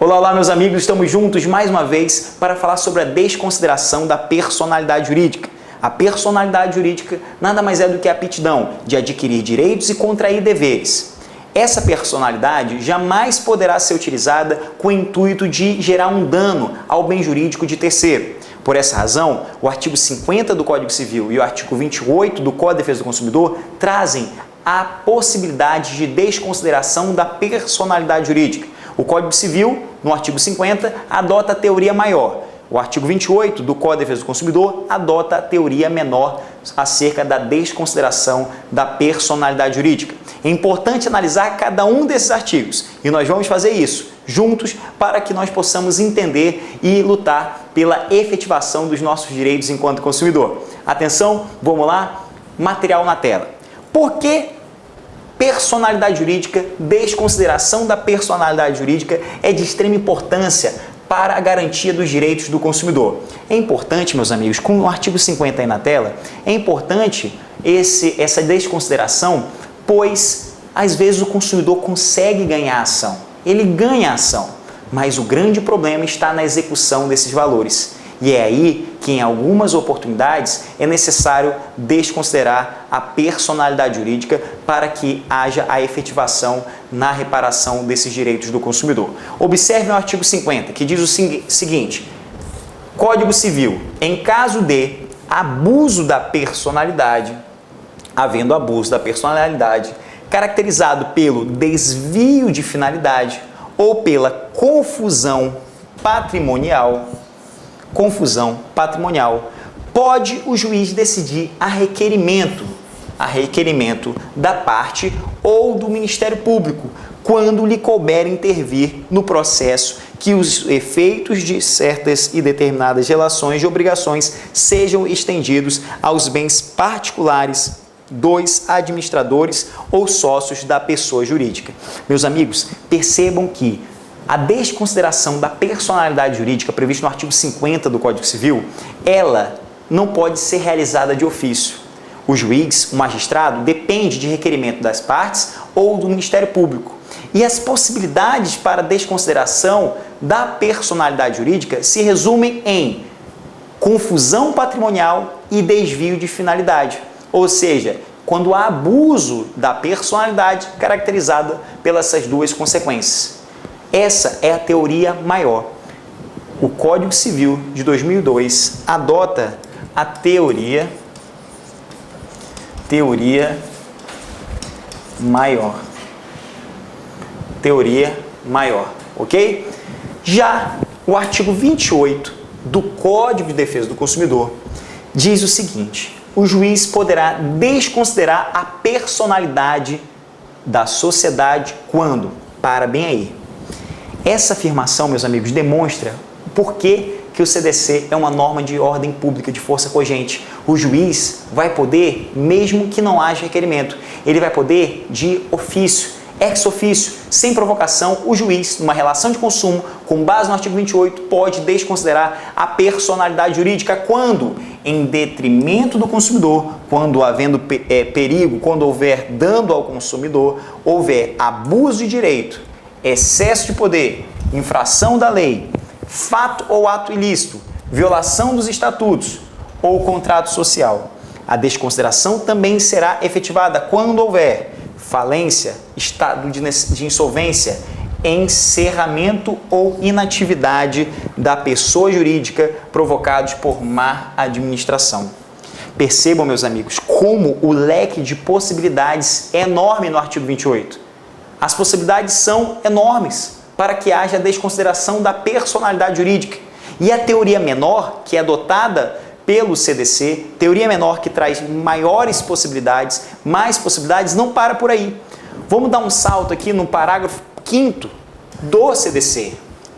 Olá, olá, meus amigos, estamos juntos mais uma vez para falar sobre a desconsideração da personalidade jurídica. A personalidade jurídica nada mais é do que a aptidão de adquirir direitos e contrair deveres. Essa personalidade jamais poderá ser utilizada com o intuito de gerar um dano ao bem jurídico de terceiro. Por essa razão, o artigo 50 do Código Civil e o artigo 28 do Código de Defesa do Consumidor trazem a possibilidade de desconsideração da personalidade jurídica. O Código Civil, no artigo 50, adota a teoria maior. O artigo 28 do Código de Defesa do Consumidor adota a teoria menor acerca da desconsideração da personalidade jurídica. É importante analisar cada um desses artigos e nós vamos fazer isso juntos para que nós possamos entender e lutar pela efetivação dos nossos direitos enquanto consumidor. Atenção, vamos lá? Material na tela. Por que personalidade jurídica, desconsideração da personalidade jurídica é de extrema importância para a garantia dos direitos do consumidor? É importante, meus amigos, com o artigo 50 aí na tela, é importante essa desconsideração, pois às vezes o consumidor consegue ganhar a ação, ele ganha a ação, mas o grande problema está na execução desses valores. E é aí que, em algumas oportunidades, é necessário desconsiderar a personalidade jurídica para que haja a efetivação na reparação desses direitos do consumidor. Observe o artigo 50, que diz o seguinte: Código Civil, em caso de abuso da personalidade, havendo abuso da personalidade, caracterizado pelo desvio de finalidade ou pela confusão patrimonial, pode o juiz decidir a requerimento da parte ou do Ministério Público, quando lhe couber intervir no processo, que os efeitos de certas e determinadas relações de obrigações sejam estendidos aos bens particulares dos administradores ou sócios da pessoa jurídica. Meus amigos, percebam que a desconsideração da personalidade jurídica prevista no artigo 50 do Código Civil, ela não pode ser realizada de ofício. O juiz, o magistrado, depende de requerimento das partes ou do Ministério Público. E as possibilidades para desconsideração da personalidade jurídica se resumem em confusão patrimonial e desvio de finalidade. Ou seja, quando há abuso da personalidade caracterizada pelas essas duas consequências. Essa é a teoria maior. O Código Civil de 2002 adota a teoria maior. Teoria maior, ok? Já o artigo 28 do Código de Defesa do Consumidor diz o seguinte: o juiz poderá desconsiderar a personalidade da sociedade quando, para bem aí. Essa afirmação, meus amigos, demonstra por que o CDC é uma norma de ordem pública de força cogente. O juiz vai poder, mesmo que não haja requerimento, ele vai poder de ofício, ex ofício, sem provocação, o juiz, numa relação de consumo, com base no artigo 28, pode desconsiderar a personalidade jurídica quando, em detrimento do consumidor, quando havendo perigo, quando houver dano ao consumidor, houver abuso de direito, excesso de poder, infração da lei, fato ou ato ilícito, violação dos estatutos ou contrato social. A desconsideração também será efetivada quando houver falência, estado de insolvência, encerramento ou inatividade da pessoa jurídica provocados por má administração. Percebam, meus amigos, como o leque de possibilidades é enorme no artigo 28. As possibilidades são enormes para que haja desconsideração da personalidade jurídica. E a teoria menor, que é adotada pelo CDC, teoria menor que traz maiores possibilidades, mais possibilidades, não para por aí. Vamos dar um salto aqui no parágrafo 5º do CDC.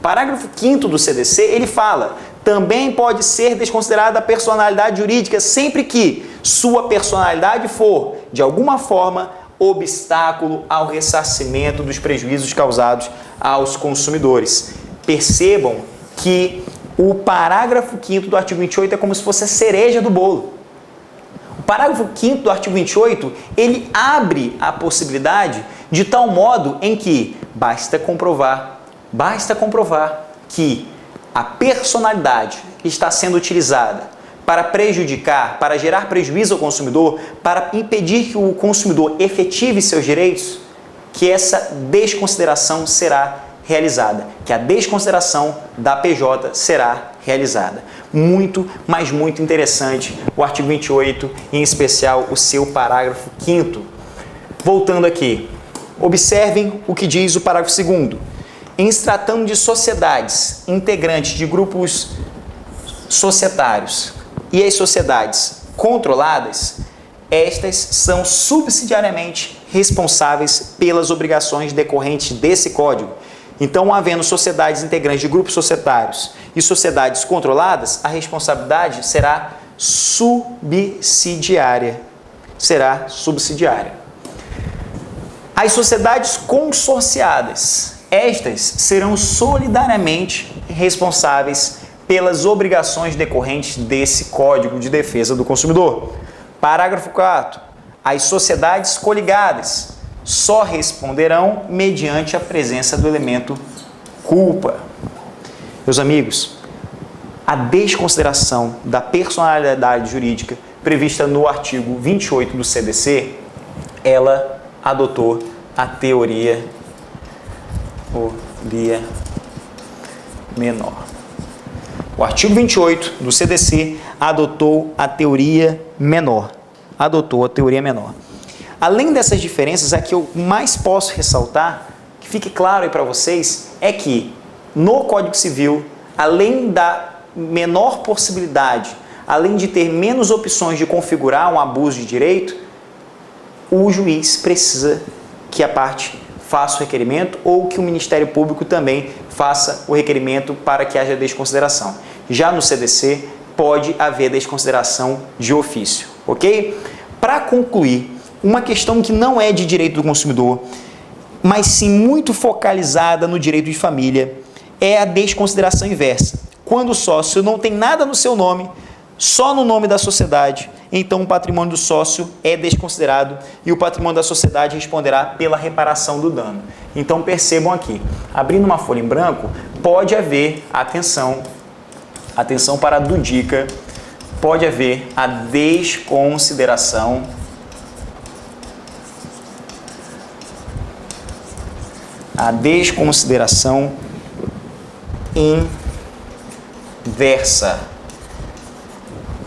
Parágrafo 5º do CDC, ele fala: também pode ser desconsiderada a personalidade jurídica sempre que sua personalidade for, de alguma forma, obstáculo ao ressarcimento dos prejuízos causados aos consumidores. Percebam que o parágrafo 5º do artigo 28 é como se fosse a cereja do bolo. O parágrafo 5º do artigo 28, ele abre a possibilidade de tal modo em que basta comprovar Basta comprovar que a personalidade que está sendo utilizada para prejudicar, para gerar prejuízo ao consumidor, para impedir que o consumidor efetive seus direitos, que essa desconsideração será realizada, que a desconsideração da PJ será realizada. Muito, mas muito interessante o artigo 28, em especial o seu parágrafo 5º. Voltando aqui, observem o que diz o parágrafo 2º. Em se tratando de sociedades integrantes de grupos societários e as sociedades controladas, estas são subsidiariamente responsáveis pelas obrigações decorrentes desse Código. Então, havendo sociedades integrantes de grupos societários e sociedades controladas, a responsabilidade será subsidiária. Será subsidiária. As sociedades consorciadas, estas serão solidariamente responsáveis pelas obrigações decorrentes desse Código de Defesa do Consumidor. Parágrafo 4º. As sociedades coligadas só responderão mediante a presença do elemento culpa. Meus amigos, a desconsideração da personalidade jurídica prevista no artigo 28 do CDC, ela adotou a teoria menor. O artigo 28 do CDC adotou a teoria menor. Além dessas diferenças, a que eu mais posso ressaltar, que fique claro aí para vocês, é que no Código Civil, além da menor possibilidade, além de ter menos opções de configurar um abuso de direito, o juiz precisa que a parte faça o requerimento ou que o Ministério Público também faça o requerimento para que haja desconsideração. Já no CDC, pode haver desconsideração de ofício, ok? Para concluir, uma questão que não é de direito do consumidor, mas sim muito focalizada no direito de família, é a desconsideração inversa. Quando o sócio não tem nada no seu nome, só no nome da sociedade, então o patrimônio do sócio é desconsiderado e o patrimônio da sociedade responderá pela reparação do dano. Então percebam aqui, abrindo uma folha em branco, pode haver, atenção para a Dudica, pode haver a desconsideração inversa.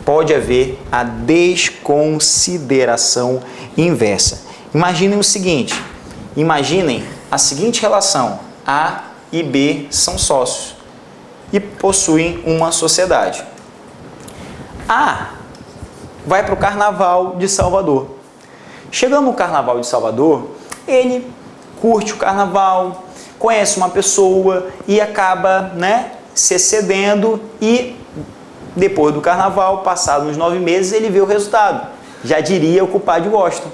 Pode haver a desconsideração inversa. Imaginem o seguinte, imaginem a seguinte relação, A e B são sócios e possuem uma sociedade. A vai para o Carnaval de Salvador. Chegando no Carnaval de Salvador, ele curte o Carnaval, conhece uma pessoa e acaba, se excedendo e depois do Carnaval, passados uns 9 meses, ele vê o resultado. Já diria o culpado de Washington.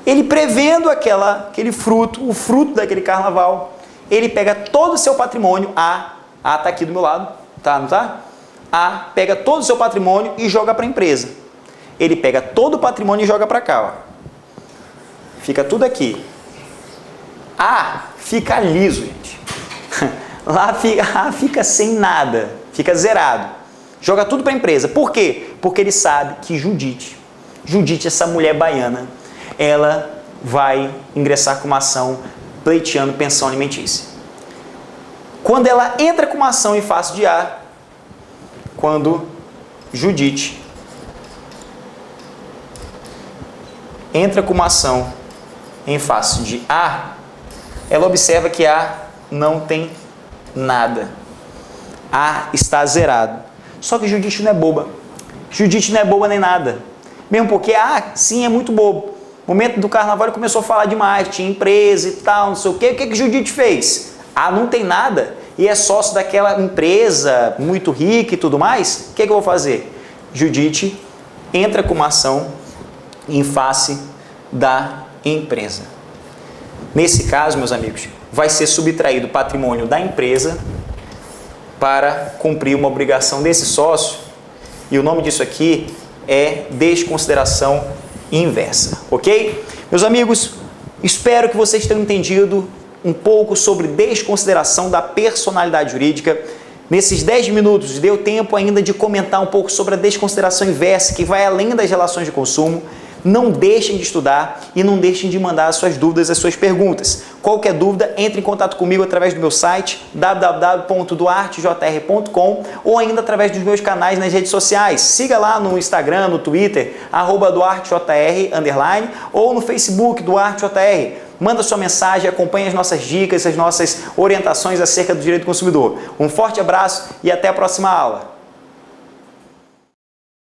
Ele prevendo aquele fruto, o fruto daquele Carnaval, ele pega todo o seu patrimônio, A está aqui do meu lado, tá, não tá? A pega todo o seu patrimônio e joga para a empresa. Ele pega todo o patrimônio e joga para cá, ó. Fica tudo aqui. A fica liso, gente. Lá fica sem nada, fica zerado. Joga tudo para a empresa. Por quê? Porque ele sabe que Judite, essa mulher baiana, ela vai ingressar com uma ação pleiteando pensão alimentícia. Quando ela entra com uma ação em face de A, quando Judite entra com uma ação em face de A, ela observa que A não tem nada. A está zerado. Só que Judite não é boba. Judite não é boba nem nada. Mesmo porque A, sim, é muito bobo. No momento do Carnaval ele começou a falar demais, tinha empresa e tal, não sei o quê. O que Judite fez? A não tem nada e é sócio daquela empresa muito rica e tudo mais. O que eu vou fazer? Judite entra com uma ação em face da empresa. Nesse caso, meus amigos, vai ser subtraído o patrimônio da empresa para cumprir uma obrigação desse sócio, e o nome disso aqui é desconsideração inversa, ok? Meus amigos, espero que vocês tenham entendido um pouco sobre desconsideração da personalidade jurídica. Nesses 10 minutos, deu tempo ainda de comentar um pouco sobre a desconsideração inversa, que vai além das relações de consumo. Não deixem de estudar e não deixem de mandar as suas dúvidas, as suas perguntas. Qualquer dúvida, entre em contato comigo através do meu site www.duartejr.com ou ainda através dos meus canais nas redes sociais. Siga lá no Instagram, no Twitter, @duartejr_, ou no Facebook, DuarteJR. Manda sua mensagem, acompanhe as nossas dicas, as nossas orientações acerca do direito do consumidor. Um forte abraço e até a próxima aula.